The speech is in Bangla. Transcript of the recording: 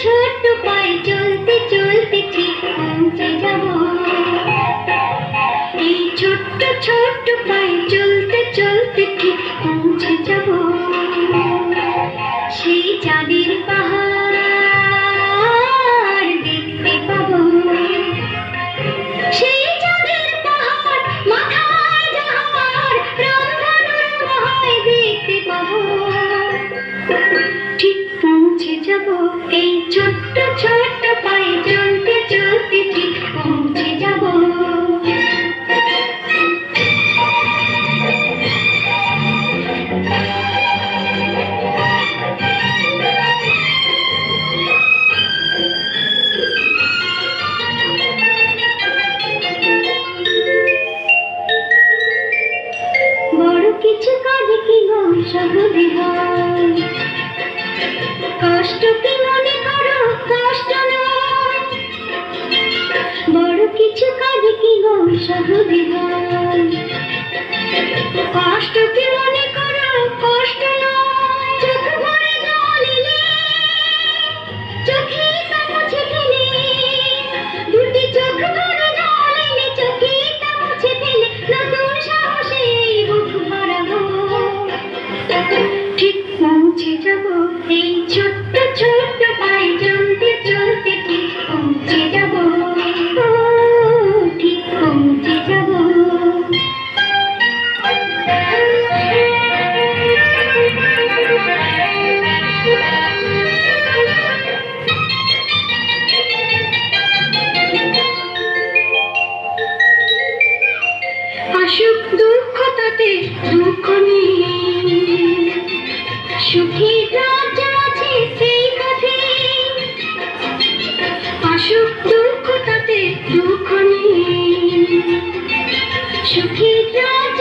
ছোট্ট পায়ে চলতে চলতে ঠিক পৌঁছে যাব। এই ছোট্ট ছোট্ট পায়ে চলতে চলতে ঠিক পৌঁছে যাব সেই চাঁদের পাহাড় দেখতে পাবো। সেই চাঁদের পাহাড় মাথায় যাহার রংধনুর মহায় দেখতে পাবো। ঠিক পৌঁছে যাব এই ছোট্ট ছোট্ট পায়ে চলতে চলতে ঠিক পৌঁছে যাব। বড় কিছু কাজ কি গো সহজে হয়, কষ্ট কি মনে করো কষ্ট নয়। বড় কিছু কাজ কি গো সহজে হয়, কষ্ট কি মনে করো কষ্ট নয়। চোখ ভরে জল এলে চোখে তা মুছে ফেলে, দুটি চোখ ভরে জল এলে চোখে তা মুছে ফেলে নতুন সাহসে বুক ভরাবো। ঠিক পৌঁছে যাব এই ছোট্ট ছোট্ট পায়ে চলতে চলতে ঠিক পৌঁছে যাব। ঠিক পৌঁছে যাব। আসুক দুঃখ তাতে দুঃখ নেই, সুখী রাজ্য আছে সেই পথে। আসুক দুঃখ তাতে দুঃখ নেই, সুখী রাজ্য